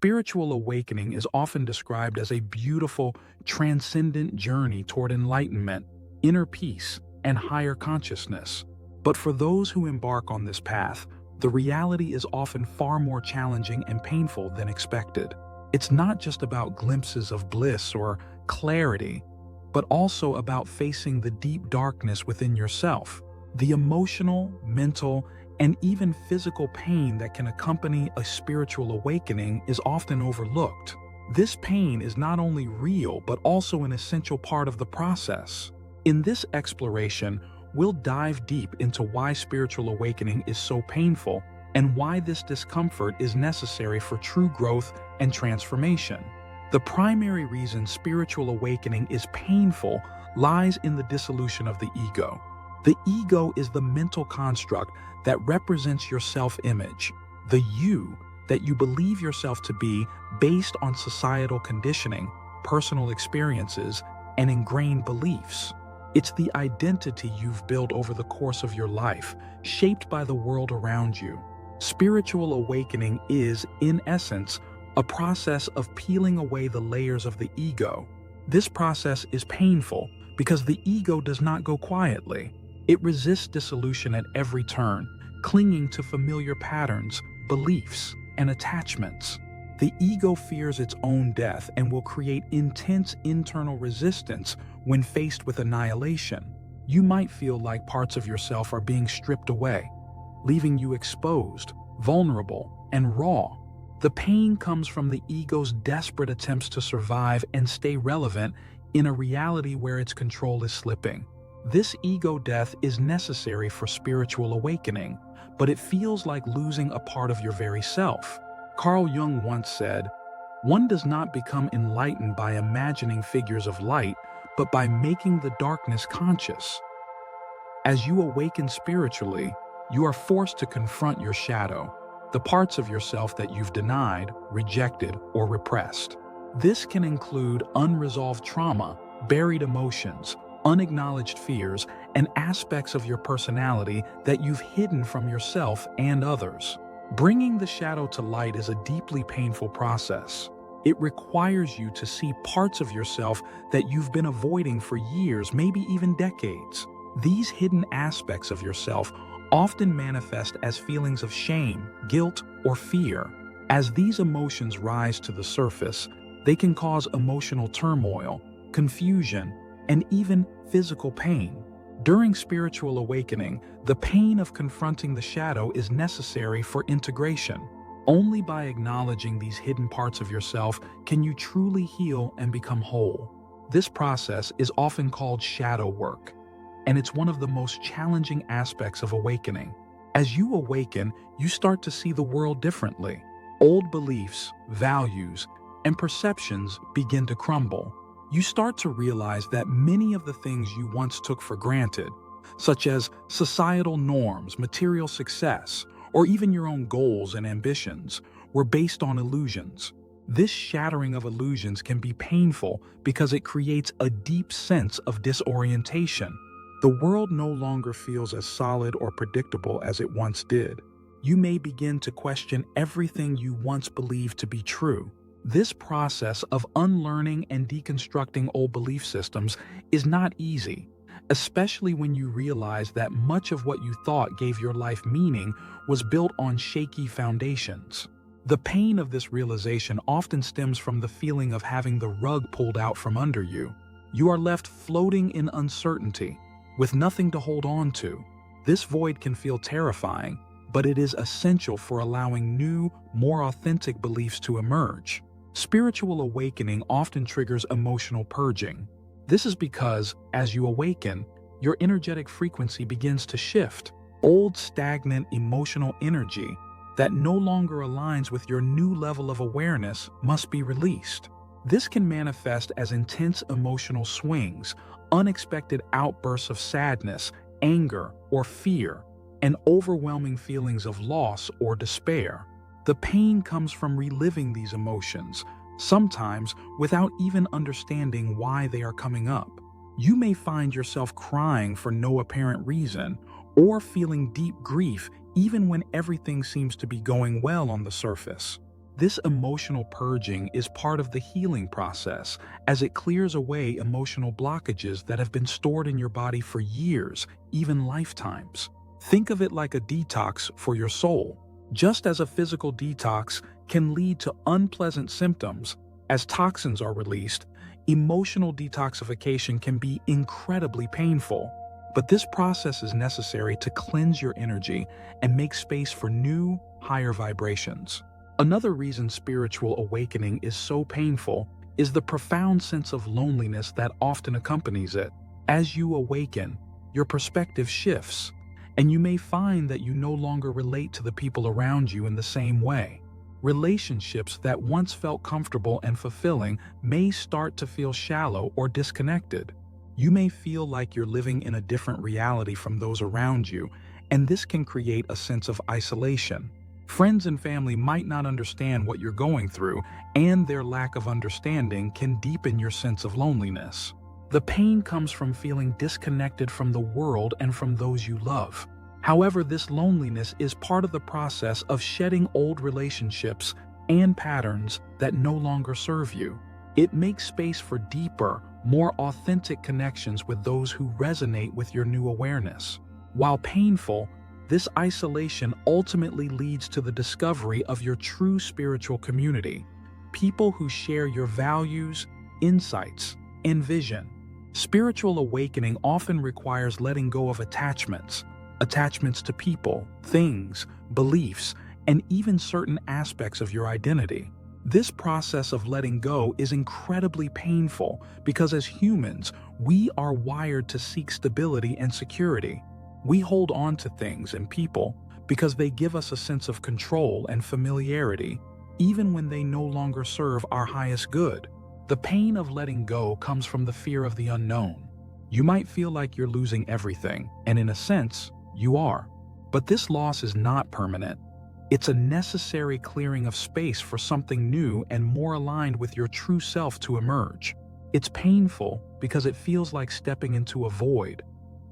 Spiritual awakening is often described as a beautiful, transcendent journey toward enlightenment, inner peace, and higher consciousness. But for those who embark on this path, the reality is often far more challenging and painful than expected. It's not just about glimpses of bliss or clarity, but also about facing the deep darkness within yourself, the emotional, mental, and even physical pain that can accompany a spiritual awakening is often overlooked. This pain is not only real, but also an essential part of the process. In this exploration, we'll dive deep into why spiritual awakening is so painful and why this discomfort is necessary for true growth and transformation. The primary reason spiritual awakening is painful lies in the dissolution of the ego. The ego is the mental construct that represents your self-image, the you that you believe yourself to be based on societal conditioning, personal experiences, and ingrained beliefs. It's the identity you've built over the course of your life, shaped by the world around you. Spiritual awakening is, in essence, a process of peeling away the layers of the ego. This process is painful because the ego does not go quietly. It resists dissolution at every turn, clinging to familiar patterns, beliefs, and attachments. The ego fears its own death and will create intense internal resistance when faced with annihilation. You might feel like parts of yourself are being stripped away, leaving you exposed, vulnerable, and raw. The pain comes from the ego's desperate attempts to survive and stay relevant in a reality where its control is slipping. This ego death is necessary for spiritual awakening, but it feels like losing a part of your very self. Carl Jung once said, "One does not become enlightened by imagining figures of light, but by making the darkness conscious." As you awaken spiritually, you are forced to confront your shadow, the parts of yourself that you've denied, rejected, or repressed. This can include unresolved trauma, buried emotions, unacknowledged fears, and aspects of your personality that you've hidden from yourself and others. Bringing the shadow to light is a deeply painful process. It requires you to see parts of yourself that you've been avoiding for years, maybe even decades. These hidden aspects of yourself often manifest as feelings of shame, guilt, or fear. As these emotions rise to the surface, they can cause emotional turmoil, confusion, and even physical pain. During spiritual awakening, the pain of confronting the shadow is necessary for integration. Only by acknowledging these hidden parts of yourself can you truly heal and become whole. This process is often called shadow work, and it's one of the most challenging aspects of awakening. As you awaken, you start to see the world differently. Old beliefs, values, and perceptions begin to crumble. You start to realize that many of the things you once took for granted, such as societal norms, material success, or even your own goals and ambitions, were based on illusions. This shattering of illusions can be painful because it creates a deep sense of disorientation. The world no longer feels as solid or predictable as it once did. You may begin to question everything you once believed to be true. This process of unlearning and deconstructing old belief systems is not easy, especially when you realize that much of what you thought gave your life meaning was built on shaky foundations. The pain of this realization often stems from the feeling of having the rug pulled out from under you. You are left floating in uncertainty, with nothing to hold on to. This void can feel terrifying, but it is essential for allowing new, more authentic beliefs to emerge. Spiritual awakening often triggers emotional purging. This is because, as you awaken, your energetic frequency begins to shift. Old, stagnant emotional energy that no longer aligns with your new level of awareness must be released. This can manifest as intense emotional swings, unexpected outbursts of sadness, anger, or fear, and overwhelming feelings of loss or despair. The pain comes from reliving these emotions, sometimes without even understanding why they are coming up. You may find yourself crying for no apparent reason, or feeling deep grief even when everything seems to be going well on the surface. This emotional purging is part of the healing process as it clears away emotional blockages that have been stored in your body for years, even lifetimes. Think of it like a detox for your soul. Just as a physical detox can lead to unpleasant symptoms as toxins are released, emotional detoxification can be incredibly painful. But this process is necessary to cleanse your energy and make space for new, higher vibrations. Another reason spiritual awakening is so painful is the profound sense of loneliness that often accompanies it. As you awaken, your perspective shifts, and you may find that you no longer relate to the people around you in the same way. Relationships that once felt comfortable and fulfilling may start to feel shallow or disconnected. You may feel like you're living in a different reality from those around you, and this can create a sense of isolation. Friends and family might not understand what you're going through, and their lack of understanding can deepen your sense of loneliness. The pain comes from feeling disconnected from the world and from those you love. However, this loneliness is part of the process of shedding old relationships and patterns that no longer serve you. It makes space for deeper, more authentic connections with those who resonate with your new awareness. While painful, this isolation ultimately leads to the discovery of your true spiritual community, people who share your values, insights, and vision. Spiritual awakening often requires letting go of attachments to people, things, beliefs, and even certain aspects of your identity. This process of letting go is incredibly painful because as humans, we are wired to seek stability and security. We hold on to things and people because they give us a sense of control and familiarity, even when they no longer serve our highest good. The pain of letting go comes from the fear of the unknown. You might feel like you're losing everything, and in a sense, you are. But this loss is not permanent. It's a necessary clearing of space for something new and more aligned with your true self to emerge. It's painful because it feels like stepping into a void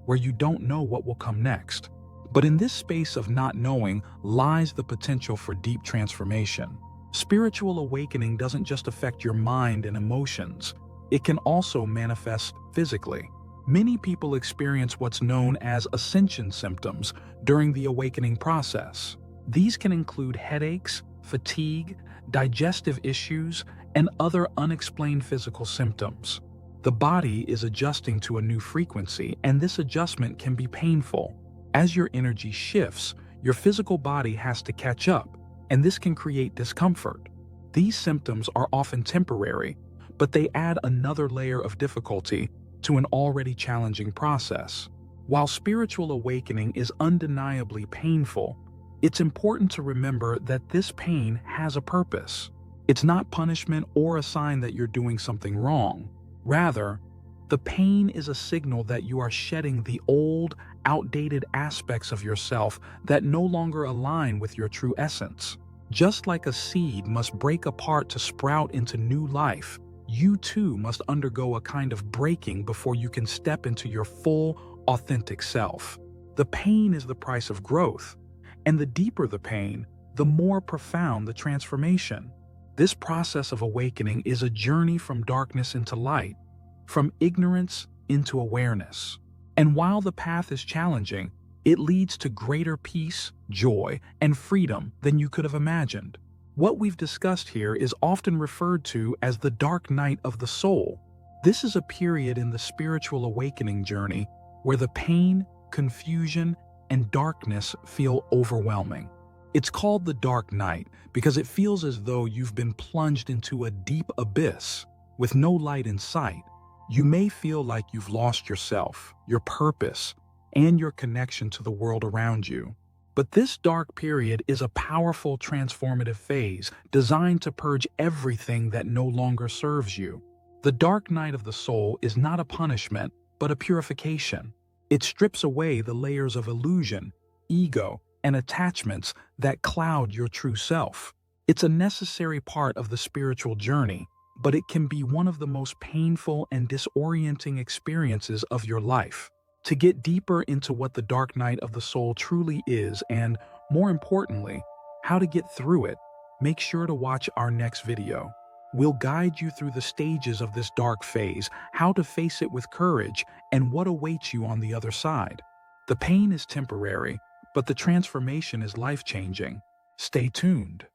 where you don't know what will come next. But in this space of not knowing lies the potential for deep transformation. Spiritual awakening doesn't just affect your mind and emotions, it can also manifest physically. Many people experience what's known as ascension symptoms during the awakening process. These can include headaches, fatigue, digestive issues, and other unexplained physical symptoms. The body is adjusting to a new frequency, and this adjustment can be painful. As your energy shifts, your physical body has to catch up, and this can create discomfort. These symptoms are often temporary, but they add another layer of difficulty to an already challenging process. While spiritual awakening is undeniably painful, it's important to remember that this pain has a purpose. It's not punishment or a sign that you're doing something wrong. Rather, the pain is a signal that you are shedding the old, outdated aspects of yourself that no longer align with your true essence. Just like a seed must break apart to sprout into new life, you too must undergo a kind of breaking before you can step into your full, authentic self. The pain is the price of growth, and the deeper the pain, the more profound the transformation. This process of awakening is a journey from darkness into light, from ignorance into awareness. And while the path is challenging, it leads to greater peace, joy, and freedom than you could have imagined. What we've discussed here is often referred to as the dark night of the soul. This is a period in the spiritual awakening journey where the pain, confusion, and darkness feel overwhelming. It's called the dark night because it feels as though you've been plunged into a deep abyss with no light in sight. You may feel like you've lost yourself, your purpose, and your connection to the world around you. But this dark period is a powerful transformative phase designed to purge everything that no longer serves you. The dark night of the soul is not a punishment, but a purification. It strips away the layers of illusion, ego, and attachments that cloud your true self. It's a necessary part of the spiritual journey, but it can be one of the most painful and disorienting experiences of your life. To get deeper into what the dark night of the soul truly is and, more importantly, how to get through it, Make sure to watch our next video. We'll guide you through the stages of this dark phase, how to face it with courage, and what awaits you on the other side. The pain is temporary, but the transformation is life-changing. Stay tuned.